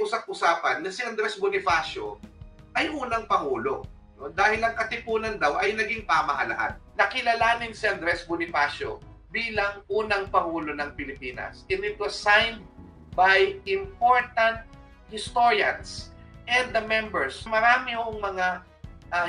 usap-usapan na si Andres Bonifacio ay unang Pangulo. No? Dahil ang katipunan daw ay naging pamahalaan. Nakilalanin si Andres Bonifacio bilang unang Pangulo ng Pilipinas. And it was signed by important historians and the members. Marami yung mga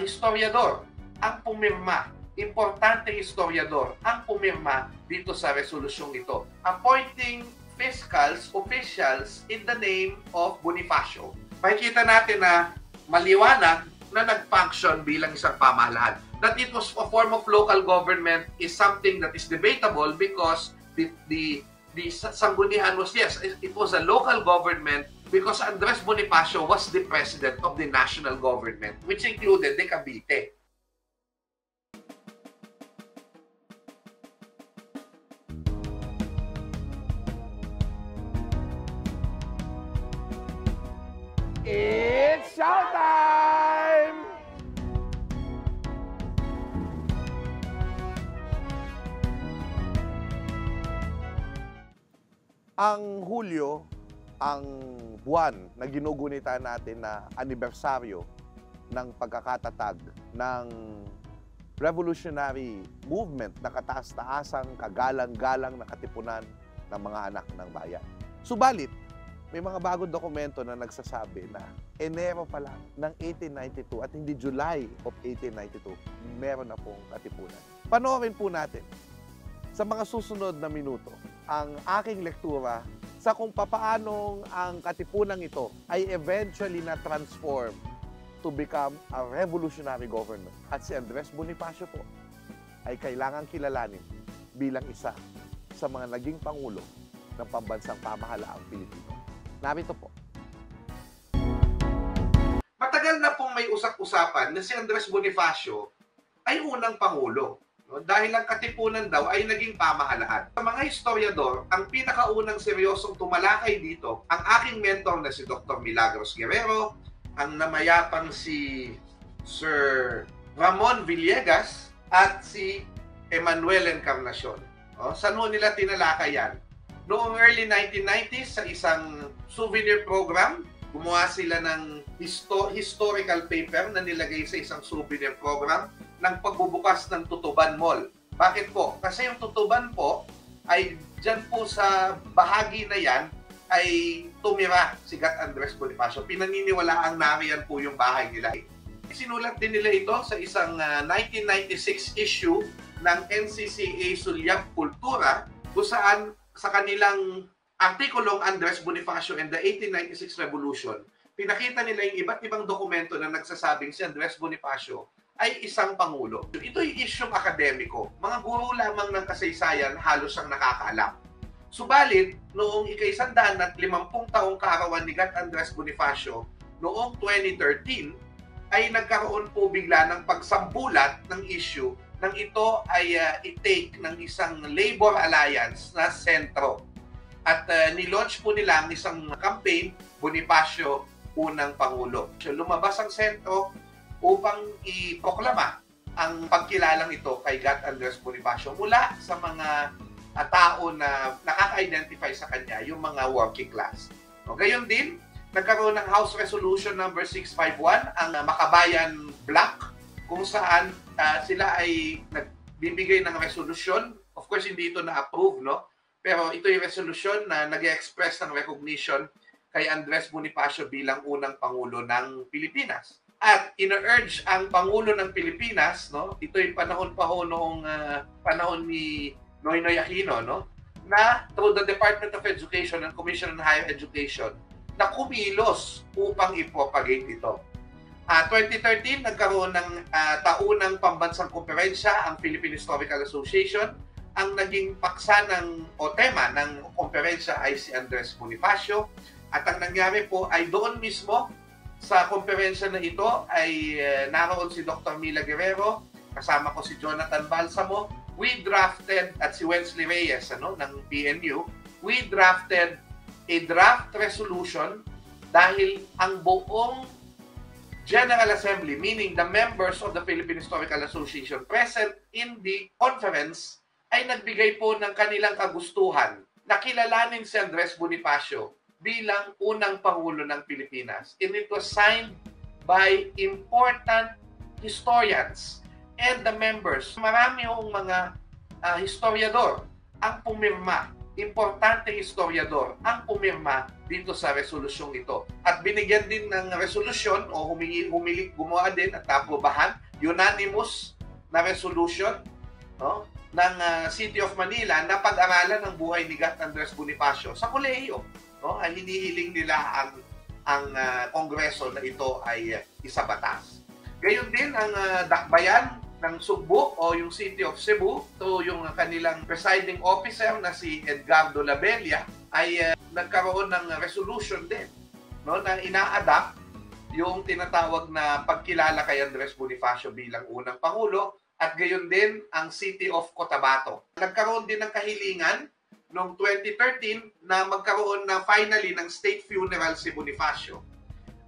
historiador ang pumirma. Importante historiador ang pumirma dito sa resolusyong ito. Appointing officials in the name of Bonifacio. Makikita natin na maliwanag na nag-function bilang isang pamahalaan. That it was a form of local government is something that is debatable because the sanggunian was, yes, it was a local government because Andres Bonifacio was the president of the national government, which included the Cavite. It's showtime! Ang Hulyo, ang buwan na ginugunita natin na anibersaryo ng pagkakatatag ng revolutionary movement na kataas-taasang kagalang-galang na katipunan ng mga anak ng bayan. Subalit, may mga bagong dokumento na nagsasabi na Enero pa lang ng 1892 at hindi July of 1892, meron na pong katipunan. Panoorin po natin sa mga susunod na minuto ang aking lektura sa kung papaanong ang katipunang ito ay eventually na-transform to become a revolutionary government. At si Andres Bonifacio po ay kailangang kilalanin bilang isa sa mga naging Pangulo ng pambansang pamahalaang Pilipino. Narito po. Matagal na pong may usap-usapan na si Andres Bonifacio ay unang Pangulo. No? Dahil ang katipunan daw ay naging pamahalaan. Sa mga historiador, ang pinakaunang seryosong tumalakay dito, ang aking mentor na si Dr. Milagros Guerrero, ang namayapang si Sir Ramon Villegas, at si Emmanuel Encarnacion. No? Saan ho nila tinalakay yan? Noong early 1990s, sa isang souvenir program, gumawa sila ng historical paper na nilagay sa isang souvenir program ng pagbubukas ng Tutuban Mall. Bakit po? Kasi yung Tutuban po ay dyan po sa bahagi na yan ay tumira si Gat Andres Bonifacio. Pinaniniwalaang nariyan po yung bahay nila. Sinulat din nila ito sa isang 1996 issue ng NCCA Sulyap Kultura kung saan sa kanilang artikulong Andres Bonifacio and the 1896 Revolution, pinakita nila yung iba't ibang dokumento na nagsasabing si Andres Bonifacio ay isang Pangulo. Ito'y isyong akademiko. Mga guro lamang ng kasaysayan halos ang nakakaalam. Subalit, noong ika-150 taong kaarawan ni Gat Andres Bonifacio, noong 2013, ay nagkaroon po bigla ng pagsambulat ng issue nang ito ay i-take ng isang labor alliance na sentro. At nilaunch po nila ang isang campaign, Bonifacio, unang Pangulo. So, lumabas ang sentro upang iproklama ang pagkilalang ito kay Gat Andres Bonifacio mula sa mga tao na nakaka-identify sa kanya, yung mga working class. No, gayon din, nagkaroon ng House Resolution number 651, ang Makabayan Bloc, kung saan sila ay nagbibigay ng resolusyon. Of course, hindi ito na-approve, no? Pero ito yung resolusyon na nag-express ng recognition kay Andres Bonifacio bilang unang Pangulo ng Pilipinas. At ina-urge ang Pangulo ng Pilipinas, no? Ito yung panahon pa ho noong panahon ni Noynoy Aquino, no? Na through the Department of Education and Commission on Higher Education, na kumilos upang ipropagate ito. 2013, nagkaroon ng taunang pambansang komperensya ang Philippine Historical Association. Ang naging paksa o tema ng komperensya ay si Andres Bonifacio. At ang nangyari po ay doon mismo sa komperensya na ito ay naroon si Dr. Mila Guerrero, kasama ko si Jonathan Balsamo. We drafted, at si Wensley Reyes ng PNU, we drafted a draft resolution dahil ang buong General Assembly, meaning the members of the Philippine Historical Association present in the conference, ay nagbigay po ng kanilang kagustuhan na kilalanin si Andres Bonifacio bilang unang Pangulo ng Pilipinas. And it was signed by important historians and the members. Marami yung mga historiador ang pumirma, importante historiador ang pumirma dito sa resolusyong ito. At binigyan din ng resolusyon o gumawa din at aprobahan, unanimous na resolution, no, ng City of Manila na pag-aralan ng buhay ni Gat Andres Bonifacio sa kolehiyo. No? Ay hinihiling nila ang Kongreso na ito ay isabatas. Gayon din ang dakbayan ng Sugbo o yung City of Cebu, to yung kanilang presiding officer na si Edgardo Labella ay nagkaroon ng resolution din, no, na ina-adapt yung tinatawag na pagkilala kay Andres Bonifacio bilang unang Pangulo, at gayon din ang City of Cotabato. Nagkaroon din ng kahilingan noong 2013 na magkaroon na finally ng state funeral si Bonifacio.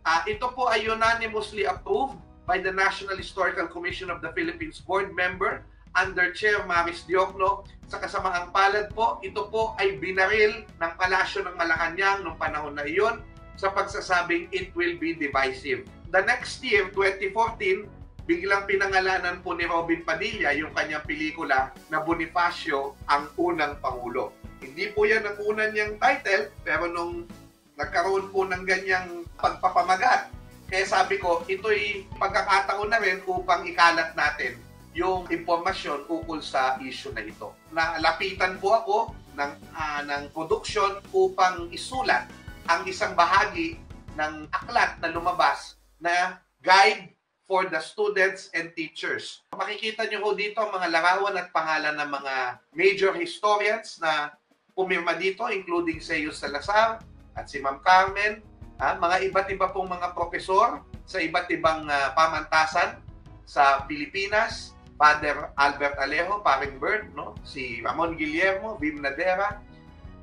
Ito po ay unanimously approved by the National Historical Commission of the Philippines board member under Chair Maris Diokno. Sa kasamaang palad po, ito po ay binaril ng Palasyo ng Malacanang noong panahon na iyon sa pagsasabing it will be divisive. The next year, 2014, biglang pinangalanan po ni Robin Padilla yung kanyang pelikula na Bonifacio ang unang Pangulo. Hindi po yan ang unang niyang title, pero nung nagkaroon po ng ganyang pagpapamagat, kaya sabi ko, ito'y pagkakataon na rin upang ikalat natin yung impormasyon ukol sa issue na ito. Nalapitan po ako ng production upang isulat ang isang bahagi ng aklat na lumabas na guide for the students and teachers. Makikita nyo ho dito ang mga larawan at pangalan ng mga major historians na pumirma dito, including si Eus Salazar at si Ma'am Carmen, mga iba't iba pong mga profesor sa iba't ibang pamantasan sa Pilipinas, Father Albert Alejo, Paring Bert, no? Si Ramon Guillermo, Vim Nadera,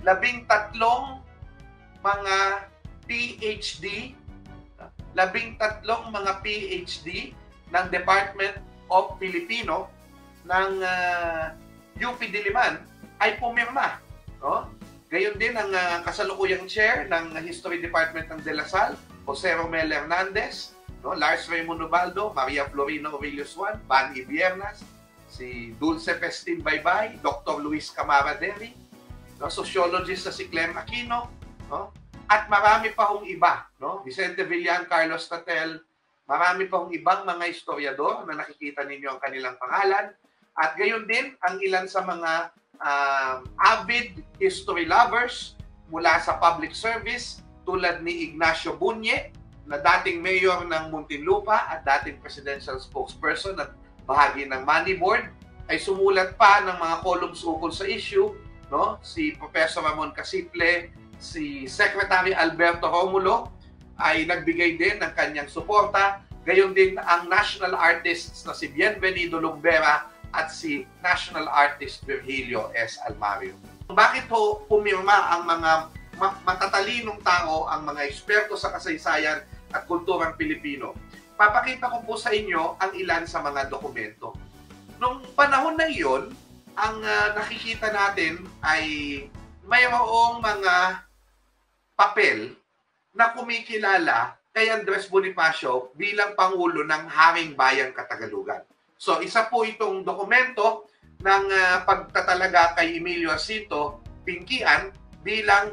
13 mga PhD, 13 mga PhD ng Department of Filipino ng UP Diliman ay pumirma, no? Gayon din ang kasalukuyang chair ng History Department ng De La Salle, Jose Romel Hernandez, no? Lars Raymond Ubaldo, Maria Florina Aurelius Juan, Bani Biernas, si Dulce Festin Baybay, Dr. Luis Camaraderi, no? Sociologist na si Clem Aquino, no? At marami pa hong iba, no? Vicente Villan, Carlos Tatel, marami pa hong ibang mga historiador na nakikita ninyo ang kanilang pangalan. At gayon din ang ilan sa mga avid history lovers mula sa public service tulad ni Ignacio Bunye na dating mayor ng Muntinlupa at dating presidential spokesperson at bahagi ng Money Board, ay sumulat pa ng mga columns ukol sa issue, no? Si Professor Ramon Casiple, si Secretary Alberto Romulo ay nagbigay din ng kanyang suporta. Gayon din ang national artists na si Bienvenido Lumbera at si national artist Virgilio S. Almario. Bakit ho pumirma ang mga matatalinong tao, ang mga eksperto sa kasaysayan at kulturang Pilipino? Papakita ko po sa inyo ang ilan sa mga dokumento. Noong panahon na iyon, ang nakikita natin ay mayroong mga papel na kumikilala kay Andres Bonifacio bilang Pangulo ng Haring Bayan Katagalugan. So, isa po itong dokumento ng pagtatalaga kay Emilio Jacinto Pinquian bilang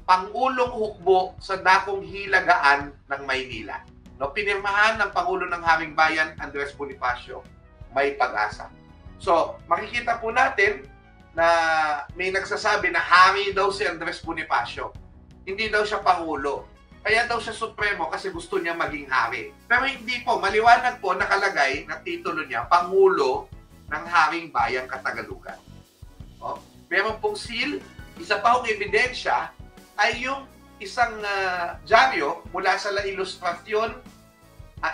Pangulong Hukbo sa Dakong Hilagaan ng Maynila. No, pinirmahan ng Pangulo ng Haring Bayan, Andres Bonifacio, May Pag-asa. So, makikita po natin na may nagsasabi na hari daw si Andres Bonifacio. Hindi daw siya Pangulo. Kaya daw siya Supremo kasi gusto niya maging hari. Pero hindi po, maliwanag po nakalagay na titulo niya, Pangulo ng Haring Bayan Katagalugan. O, meron pong seal, isa pa hong ebidensya ay yung isang dyaryo mula sa La Ilustración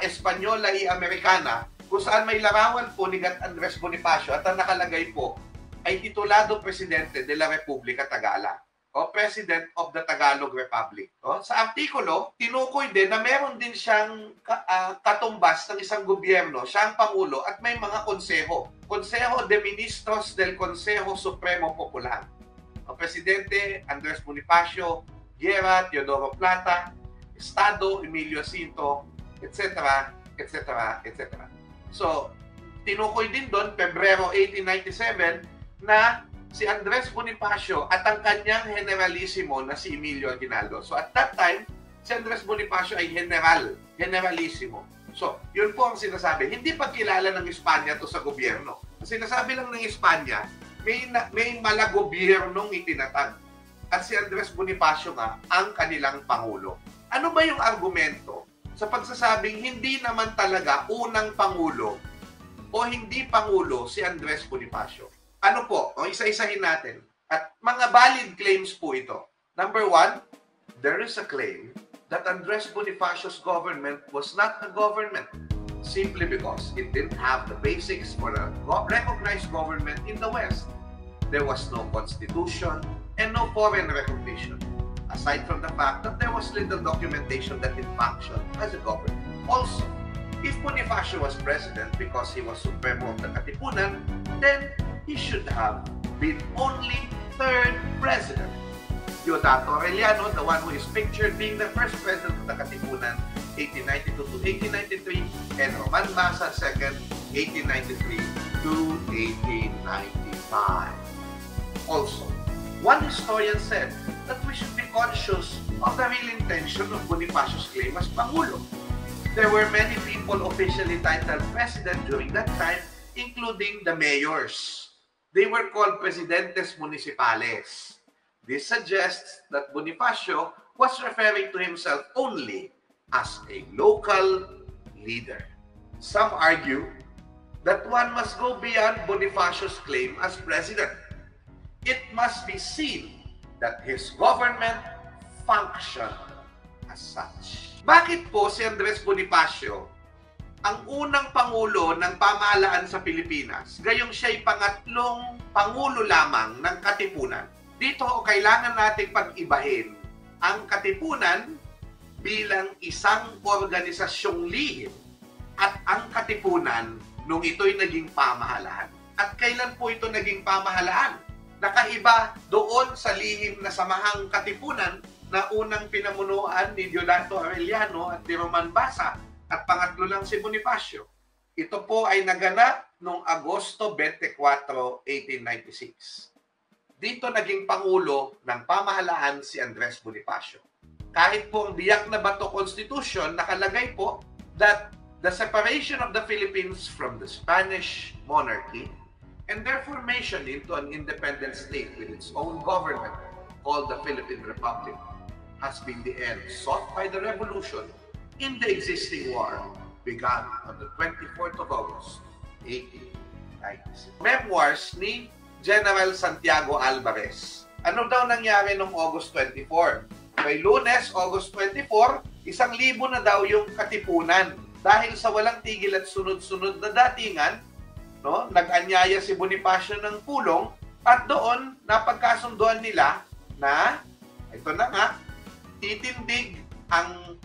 Española y Americana kung saan may larawan po ni Gat Andres Bonifacio at ang nakalagay po ay titulado Presidente de la República Tagala o President of the Tagalog Republic. O, sa artikulo, tinukoy din na meron din siyang katumbas ng isang gobyerno, siyang Pangulo at may mga konseho. Consejo de Ministros del Consejo Supremo Popular. O Presidente Andres Bonifacio, Guerra, Teodoro Plata, Estado, Emilio Cinto, etc., etc., etc. So, tinukoy din doon, Pebrero 1897, na si Andres Bonifacio at ang kanyang generalissimo na si Emilio Aguinaldo. So, at that time, si Andres Bonifacio ay generalissimo. So, yun po ang sinasabi. Hindi pa kilala ng Espanya to sa gobyerno. Ang sinasabi lang ng Espanya, may malagobyernong itinatag. At si Andres Bonifacio nga ang kanilang pangulo. Ano ba yung argumento sa pagsasabing hindi naman talaga unang pangulo o hindi pangulo si Andres Bonifacio? Ano po? O isa-isahin natin. At mga valid claims po ito. Number one, there is a claim that Andres Bonifacio's government was not a government simply because it didn't have the basics for a recognized government in the West. There was no constitution and no foreign recognition, aside from the fact that there was little documentation that it functioned as a government. Also, if Bonifacio was president because he was Supremo of the Katipunan, then he should have been only third president. Deodato Arellano, the one who is pictured being the first president of the Katipunan, 1892 to 1893, and Roman Basa II, 1893 to 1895. Also, one historian said that we should be conscious of the real intention of Bonifacio's claim as Pangulo. There were many people officially titled president during that time, including the mayors. They were called presidentes municipales. This suggests that Bonifacio was referring to himself only as a local leader. Some argue that one must go beyond Bonifacio's claim as president. It must be seen that his government functioned as such. Bakit po si Andres Bonifacio ang unang pangulo ng pamahalaan sa Pilipinas, gayong siya'y pangatlong pangulo lamang ng Katipunan? Dito, kailangan nating pag-ibahin ang Katipunan bilang isang organisasyong lihim at ang Katipunan nung ito'y naging pamahalaan. At kailan po ito naging pamahalaan? Nakaiba doon sa lihim na samahang Katipunan na unang pinamunuan ni Deodato Arellano at ni Roman Basa at pangatlo lang si Bonifacio. Ito po ay naganap noong Agosto 24, 1896. Dito naging pangulo ng pamahalaan si Andres Bonifacio. Kahit po ang biyak na Bato Constitution, nakalagay po that the separation of the Philippines from the Spanish monarchy and their formation into an independent state with its own government called the Philippine Republic has been the end sought by the revolution in the existing war begun on the 24th of August, 1896. Memoirs ni General Santiago Alvarez. Ano daw nangyari noong August 24? May Lunes, August 24, 1,000 na daw yung Katipunan. Dahil sa walang tigil at sunod-sunod na datingan, no, nag-anyaya si Bonifacio ng pulong at doon napagkasunduan nila na, ito na nga, titindig ang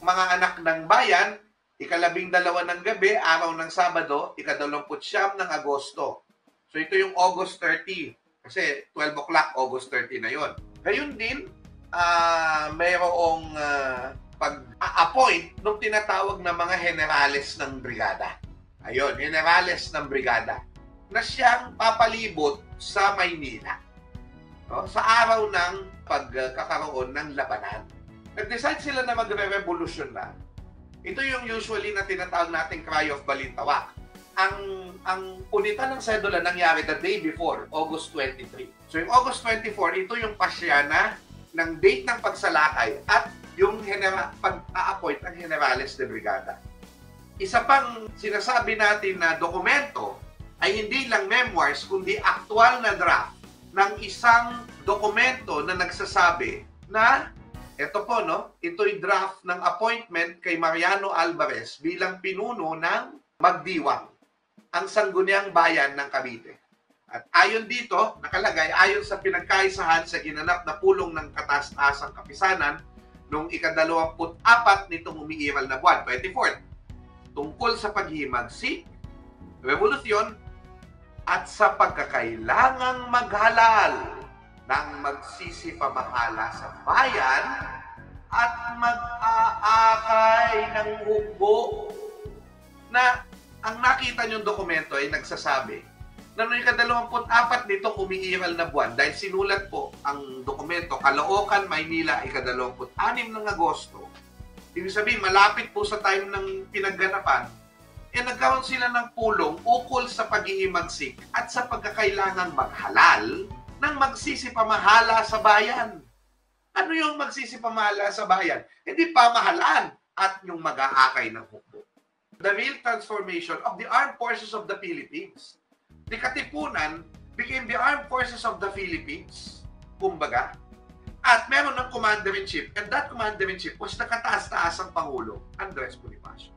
mga anak ng bayan, 12 ng gabi, araw ng Sabado, 29 ng Agosto. So ito yung August 30. Kasi 12 o'clock, August 30 na yon. Gayun din, mayroong pag-appoint ng tinatawag na mga generales ng brigada. Ayun, generales ng brigada na siyang papalibot sa Maynila, no, sa araw ng pagkakaroon ng labanan. Nag-decide sila na magre-revolution na. Ito yung usually na tinatawag nating Cry of Balintawak. Ang punitan ng sedula nangyari the day before, August 23. So yung August 24, ito yung pasyana ng date ng pagsalakay at yung pag-a-appoint ng generales de brigada. Isa pang sinasabi natin na dokumento ay hindi lang memoirs, kundi aktual na draft ng isang dokumento na nagsasabi na ito po, no? Ito'y draft ng appointment kay Mariano Alvarez bilang pinuno ng Magdiwang, ang sangguniang bayan ng Cavite. At ayon dito, nakalagay, ayon sa pinagkaisahan sa ginanap na pulong ng kataas-taasang kapisanan noong ika-24 nitong umiiral na buwan, 24th, tungkol sa paghihimagsik, revolusyon, at sa pagkakailangang maghalal ng magsisipamahala sa bayan at mag-aakay ng hukbo na ang nakita niyong dokumento ay nagsasabi na noong ika-24 nito umiiral na buwan dahil sinulat po ang dokumento Caloocan, Maynila, ika-26 ng Agosto. Ibig sabihin, malapit po sa time ng pinagganapan, nagkaroon sila ng pulong ukol sa pag-iimagsik at sa pagkakailangang maghalal ng magsisipamahala sa bayan. Ano yung magsisipamahala sa bayan? Hindi pamahalaan at yung mag-aakay ng hukbo. The real transformation of the armed forces of the Philippines. The Katipunan became the armed forces of the Philippines, kumbaga. At meron ng commander-in-chief, and that commander-in-chief was the kataas-taasang Pangulo, Andres Bonifacio.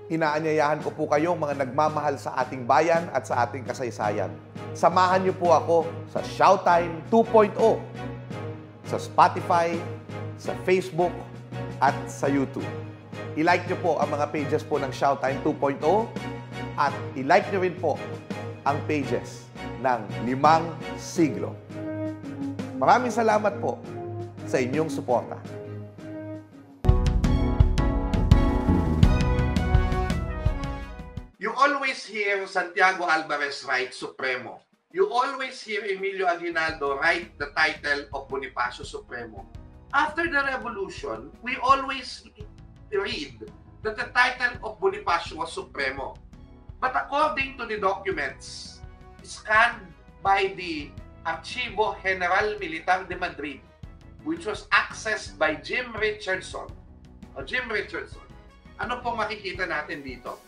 Inaanyayahan ko po kayong mga nagmamahal sa ating bayan at sa ating kasaysayan. Samahan niyo po ako sa Showtime 2.0 sa Spotify, sa Facebook, at sa YouTube. I-like niyo po ang mga pages po ng Showtime 2.0 at i-like niyo rin po ang pages ng 5 Siglo. Maraming salamat po sa inyong suporta. You always hear Santiago Alvarez write Supremo. You always hear Emilio Aguinaldo write the title of Bonifacio Supremo. After the revolution, we always read that the title of Bonifacio was Supremo. But according to the documents scanned by the Archivo General Militar de Madrid, which was accessed by Jim Richardson, ano pong makikita natin dito?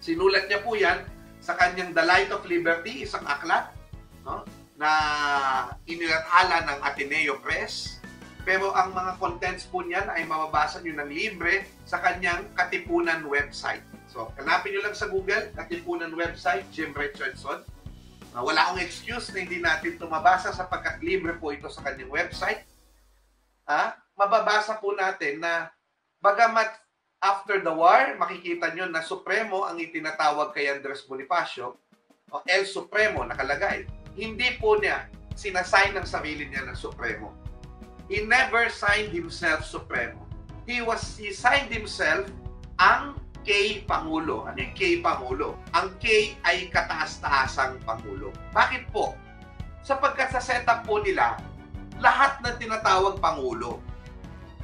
Sinulat niya po yan sa kanyang The Light of Liberty, isang aklat, no, na inilathala ng Ateneo Press. Pero ang mga contents po niyan ay mababasa niyo ng libre sa kanyang Katipunan website. So, hanapin niyo lang sa Google, Katipunan website, Jim Richardson. Wala akong excuse na hindi natin ito mabasa sapagkat libre po ito sa kanyang website. Mababasa po natin na bagamat after the war, makikita nyo na Supremo ang itinatawag kay Andres Bonifacio, o El Supremo nakalagay. Hindi po niya sinasign ng sarili niya na Supremo. He never signed himself Supremo. He signed himself ang K Pangulo. Ano yung K Pangulo? Ang K ay kataas-taasang Pangulo. Bakit po? Sapagkat sa setup po nila, lahat na tinatawag Pangulo.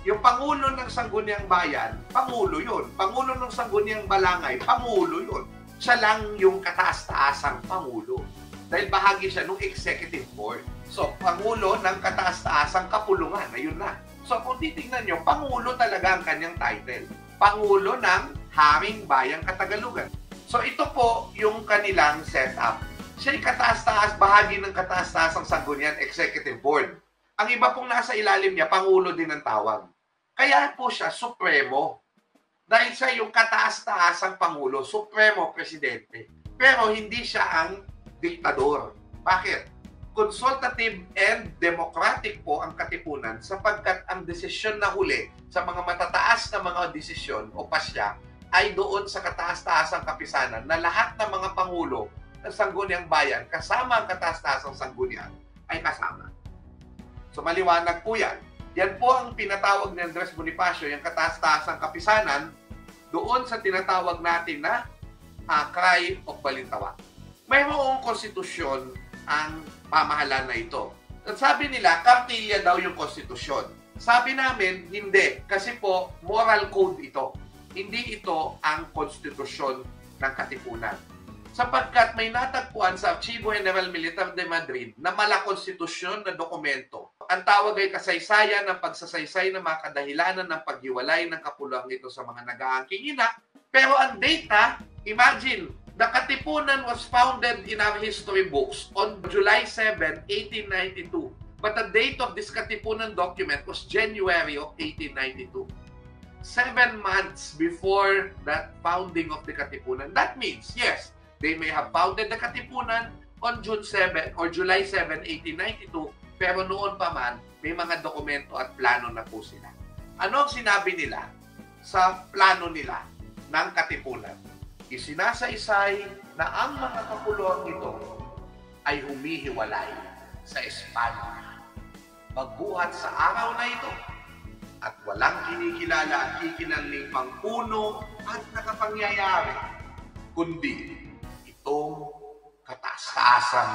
Yung Pangulo ng Sangguniang Bayan, Pangulo yun. Pangulo ng Sangguniang Balangay, Pangulo yun. Siya lang yung kataas-taasang Pangulo. Dahil bahagi siya ng Executive Board. So, Pangulo ng kataas-taasang kapulungan, ayun na. So, kung titignan nyo, Pangulo talaga ang kanyang title. Pangulo ng Haring Bayang Katagalugan. So, ito po yung kanilang setup. Siya'y kataas-taas, bahagi ng kataas-taasang Sangguniang Executive Board. Ang iba pong nasa ilalim niya, Pangulo din ang tawag. Kaya po siya Supremo. Dahil siya yung kataas-taasang Pangulo, Supremo Presidente. Pero hindi siya ang diktador. Bakit? Consultative and democratic po ang Katipunan sapagkat ang desisyon na huli sa mga matataas na mga desisyon o pasya ay doon sa kataas-taasang kapisanan na lahat ng mga Pangulo ng Sangguniang Bayan kasama ang kataas-taasang Sanggunian ay kasama. So maliwanag po yan. Yan po ang pinatawag ni Andres Bonifacio, yung kataas-taasang kapisanan doon sa tinatawag natin na Cry of Balintawak. Mayroong konstitusyon ang pamahalaan na ito. At sabi nila, kartilya daw yung konstitusyon. Sabi namin, hindi. Kasi po, moral code ito. Hindi ito ang konstitusyon ng Katipunan. Sapagkat may natagpuan sa Archivo General Militar de Madrid na malakonstitusyon na dokumento. Ang tawag ay kasaysayan ng pagsasaysay ng mga kadahilanan ng paghiwalay ng kapuluang ito sa mga nag-aangking ina. Pero ang data, imagine, the Katipunan was founded in our history books on July 7, 1892. But the date of this Katipunan document was January of 1892. 7 months before that founding of the Katipunan. That means, yes, they may have founded the Katipunan on June 7 or July 7, 1892, pero noon pa man, may mga dokumento at plano na po sila. Ano ang sinabi nila sa plano nila ng Katipunan? Isinasaysay na ang mga kapuluang ito ay humihiwalay sa Espanya. Magbuhat sa araw na ito at walang kinikilala at kikinanling pangpuno at nakapangyayari, kundi itong kataas-taasang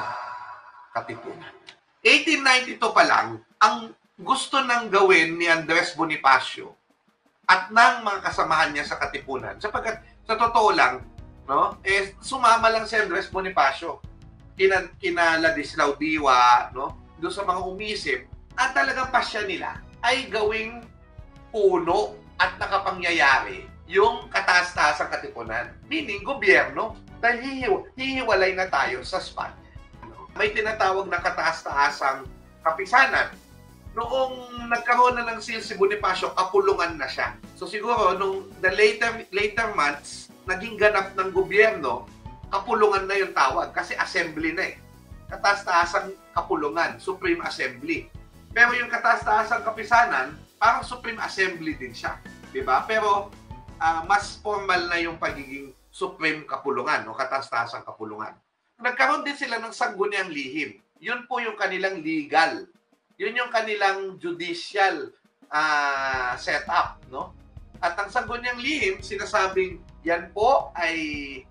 katipunan. 1892 pa lang, ang gusto nang gawin ni Andres Bonifacio at ng mga kasamahan niya sa katipunan, sapagkat sa totoo lang, no, sumama lang si Andres Bonifacio kina Ladislao Diwa, no, doon sa mga umisip, at talagang pasya nila ay gawing puno at nakapangyayari yung kataas-taasang katipunan, meaning gobyerno, dahil hihiwalay na tayo sa Espanya. May tinatawag na kataas-taasang kapisanan. Noong nagkaroon na ng seal si Bonifacio, kapulungan na siya. So siguro, nung the later months, naging ganap ng gobyerno, kapulungan na yung tawag. Kasi assembly na eh. Kataas-taasang kapulungan, Supreme Assembly. Pero yung kataas-taasang kapisanan, parang Supreme Assembly din siya. Diba? Pero mas formal na yung pagiging Supreme Kapulungan o kataas-taasang kapulungan. Nagkaroon din sila ng sangguniang lihim. Yun po yung kanilang legal. Yun yung kanilang judicial setup, no? At ang sangguniang lihim, sinasabing yan po ay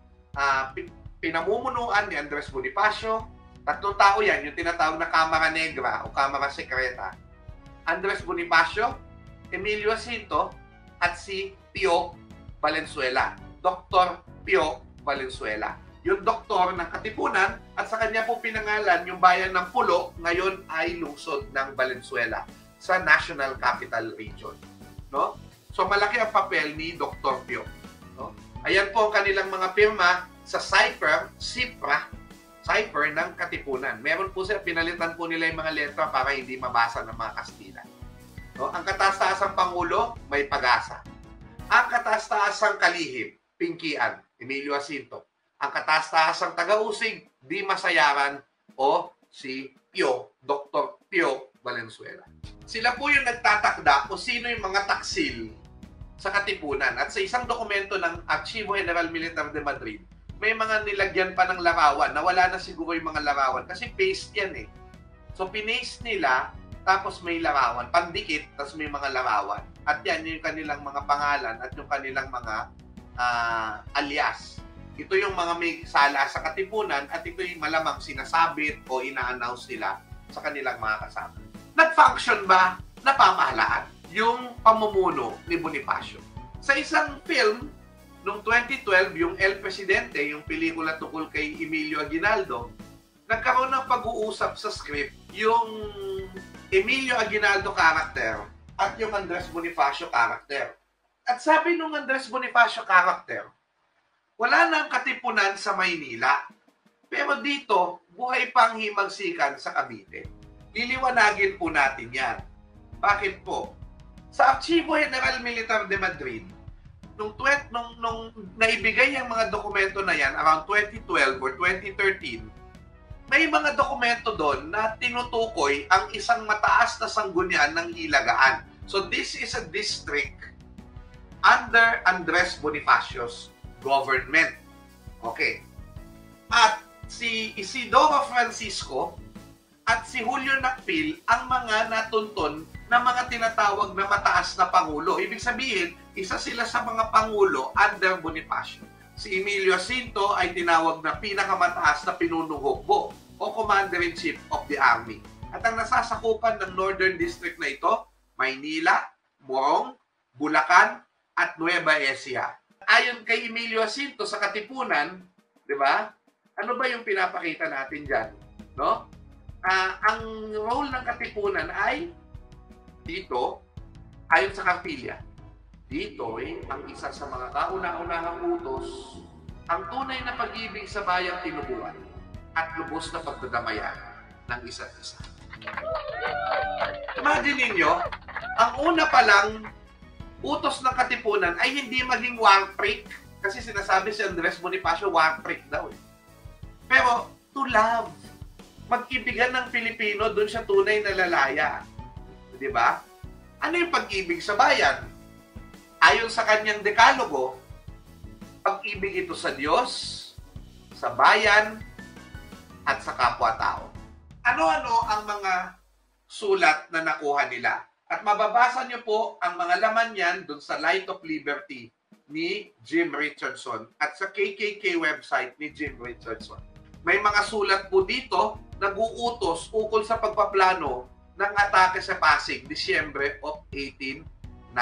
pinamumunuan ni Andres Bonifacio. Tatlong tao yan, yung tinatawag na Kamara Negra o Kamara Sekreta. Andres Bonifacio, Emilio Jacinto, at si Pio Valenzuela. Dr. Pio Valenzuela. Yung doktor ng Katipunan, at sa kanya po pinangalan yung bayan ng Pulo, ngayon ay lungsod ng Valenzuela sa National Capital Region. No? So malaki ang papel ni Dr. Pio. No? Ayan po ang kanilang mga pirma sa cipher ng Katipunan. Meron po sila, pinalitan po nila yung mga letra para hindi mabasa ng mga Kastila. No? Ang kataas-taasang Pangulo, may Pag-asa. Ang kataas-taasang kalihim, Pingkian, Emilio Jacinto. Ang kataas-taasang taga-usig, Dimas Sayaran o si Pio, Dr. Pio Valenzuela. Sila po yung nagtatakda kung sino yung mga taksil sa Katipunan. At sa isang dokumento ng Archivo General Militar de Madrid, may mga nilagyan pa ng larawan na wala na siguro yung mga larawan kasi paste yan eh. So pinaste nila, tapos may larawan, pandikit, tapos may mga larawan. At yan yung kanilang mga pangalan at yung kanilang mga alias. Ito yung mga may sala sa Katipunan at ito yung malamang sinasabit o ina-announce nila sa kanilang mga kasama. Nag-function ba na pamahalaan yung pamumuno ni Bonifacio? Sa isang film, noong 2012, yung El Presidente, yung pelikula tungkol kay Emilio Aguinaldo, nagkaroon ng pag-uusap sa script yung Emilio Aguinaldo character at yung Andres Bonifacio character. At sabi nung Andres Bonifacio character, wala nang Katipunan sa Maynila. Pero dito, buhay pang himagsikan sa Cavite. Liliwanagin po natin yan. Bakit po? Sa Archivo General Militar de Madrid, nung naibigay ang mga dokumento na yan, around 2012 or 2013, may mga dokumento doon na tinutukoy ang isang mataas na sanggunian ng Hilagaan. So this is a district under Andres Bonifacio's government. Okay. At si Isidoro Francisco at si Julio Nakpil ang mga natunton na mga tinatawag na mataas na pangulo. Ibig sabihin, isa sila sa mga pangulo under Bonifacio. Si Emilio Jacinto ay tinawag na pinakamataas na pinunong hukbo o Commander-in-Chief of the Army. At ang nasasakupan ng Northern District na ito, Maynila, Morong, Bulacan, at Nueva Ecija. Ayon kay Emilio Jacinto sa Katipunan, di ba? Ano ba yung pinapakita natin dyan? No? Ang role ng Katipunan ay dito, ayon sa Kapilya, dito ang isa sa mga kauna-unahang utos, ang tunay na pag-ibig sa bayang tinubuan at lubos na pagdadamayan ng isa't isa. Imagine ninyo, ang una pa lang utos ng Katipunan ay hindi maging war freak. Kasi sinasabi si Andres Bonifacio, war freak daw eh. Pero, to love. Mag-ibigan ng Pilipino, doon siya tunay na lalaya. Di ba? Ano yung pag-ibig sa bayan? Ayon sa kanyang dekalogo, Pag-ibig ito sa Diyos, sa bayan, at sa kapwa-tao. Ano-ano ang mga sulat na nakuha nila? At mababasa niyo po ang mga laman yan dun sa Light of Liberty ni Jim Richardson at sa KKK website ni Jim Richardson. May mga sulat po dito nag-uutos ukol sa pagpaplano ng atake sa Pasig, Disyembre of 1896.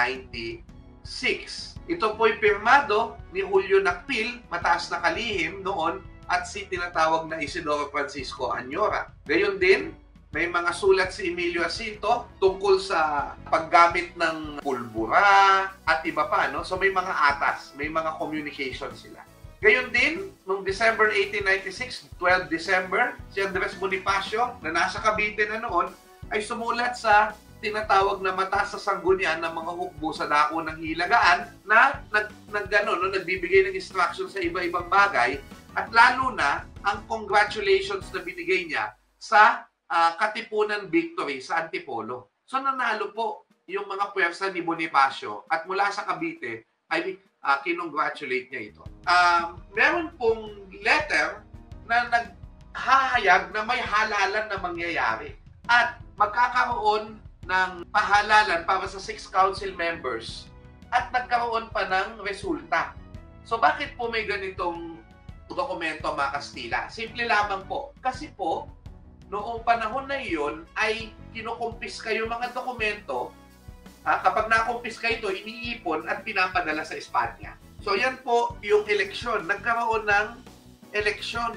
Ito po'y pirmado ni Julio Nakpil, mataas na kalihim noon, at si tinatawag na Isidoro Francisco Anyora. Gayon din, may mga sulat si Emilio Jacinto tungkol sa paggamit ng pulbura at iba pa, no? So may mga atas, may mga communication sila. Gayon din, noong December 1896, 12 December, si Andres Bonifacio, na nasa Cavite na noon, ay sumulat sa tinatawag na mataas sa sanggunian ng mga hukbo sa dako ng Hilagaan na nagbibigay ng instruction sa iba-ibang bagay at lalo na ang congratulations na binigay niya sa Katipunan victory sa Antipolo. So nanalo po yung mga puwersa ni Bonifacio at mula sa Cavite ay kinongratulate niya ito. Meron pong letter na naghahayag na may halalan na mangyayari at magkakaroon ng pahalalan para sa 6 council members at nagkaroon pa ng resulta. So bakit po may ganitong dokumento mga Kastila? Simple lamang po. Kasi po, noong panahon na iyon ay kinukumpiska yung mga dokumento. Kapag nakumpiska ito, iniipon at pinapadala sa Espanya. So yan po yung eleksyon. Nagkaroon ng eleksyon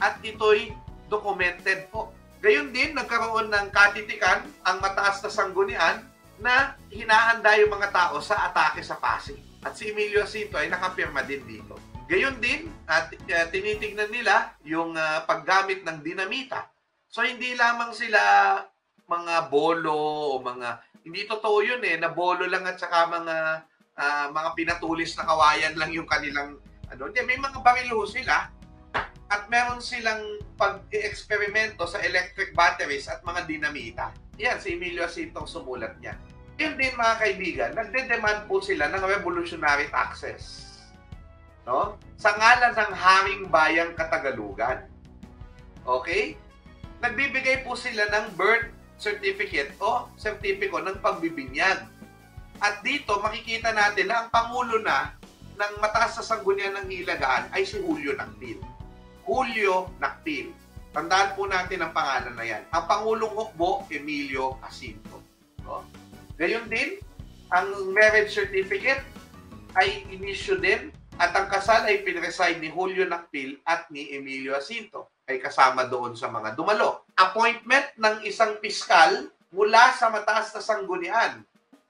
at ito'y documented po. Gayon din, nagkaroon ng katitikan ang mataas na sanggunian na hinahanda yung mga tao sa atake sa Pasig. At si Emilio Jacinto ay nakapirma din dito. Gayon din, at tinitingnan nila yung paggamit ng dinamita. So hindi lamang sila mga bolo o mga, hindi totoo yun na bolo lang at saka mga pinatulis na kawayan lang yung kanilang, may mga barilo sila at meron silang pag-eksperimento sa electric batteries at mga dinamita. Yan, si Emilio Jacinto sumulat niya. Yun din mga kaibigan, nagde-demand po sila ng revolutionary taxes. No? Sa ngalan ng Haring Bayang Katagalugan. Okay? Nagbibigay po sila ng birth certificate o sertipiko ng pagbibinyag. At dito makikita natin na ang pangulo na ng mataas sa sanggunian ng Hilagaan ay si Julio Nakpil. Julio Nakpil. Tandaan po natin ang pangalan na yan. Ang Pangulong Hukbo, Emilio Jacinto. No? Gayon din, ang marriage certificate ay inisyu din at ang kasal ay pinresign ni Julio Nakpil at ni Emilio Jacinto. Ay kasama doon sa mga dumalo. Appointment ng isang piskal mula sa mataas na sanggunian.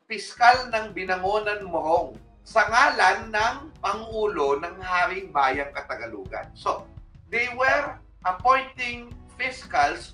Piskal ng Binangonan Morong sa ngalan ng Pangulo ng Haring Bayang Katagalugan. So, they were appointing officials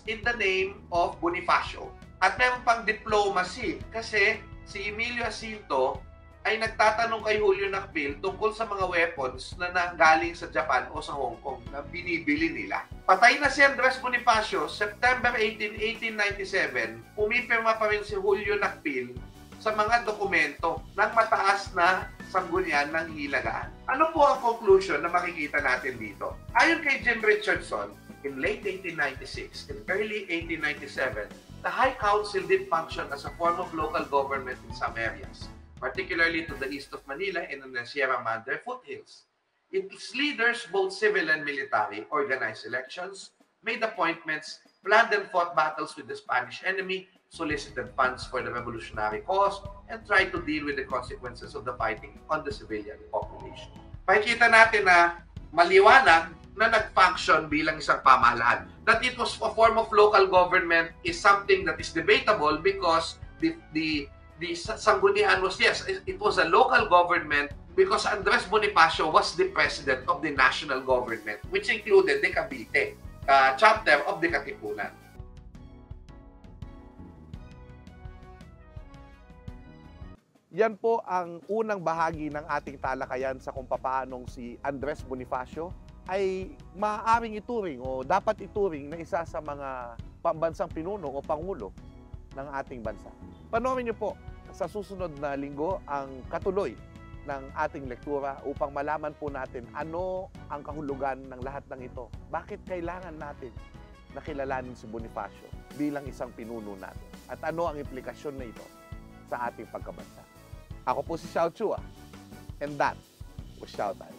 in the name of Bonifacio. At meron pang diplomacy kasi si Emilio Jacinto ay nagtatanong kay Julio Nakpil tungkol sa mga weapons na nanggaling sa Japan o sa Hong Kong na binibili nila. Patay na si Andres Bonifacio, September 18, 1897, pumipirma pa rin si Julio Nakpil sa mga dokumento ng mataas na sanggunian ng Hilagaan. Ano po ang conclusion na makikita natin dito? Ayon kay Jim Richardson, in late 1896 and early 1897, the High Council did function as a form of local government in some areas, particularly to the east of Manila and in the Sierra Madre foothills. Its leaders, both civil and military, organized elections, made appointments, planned and fought battles with the Spanish enemy, solicited funds for the revolutionary cause, and tried to deal with the consequences of the fighting on the civilian population. Pakikita natin na maliwanag na nag-function bilang isang pamahalaan. That it was a form of local government is something that is debatable because the sanggunian was, yes, it was a local government because Andres Bonifacio was the president of the national government, which included the Cavite chapter of the Katipunan. Yan po ang unang bahagi ng ating talakayan sa kung paanong si Andres Bonifacio ay maaaring ituring o dapat ituring na isa sa mga pambansang pinuno o pangulo ng ating bansa. Panoorin niyo po sa susunod na linggo ang katuloy ng ating lektura upang malaman po natin ano ang kahulugan ng lahat ng ito. Bakit kailangan natin na kilalanin si Bonifacio bilang isang pinuno natin? At ano ang implikasyon na ito sa ating pagkabansa? Ako po si Xiao Chua, and that was Xiao Time.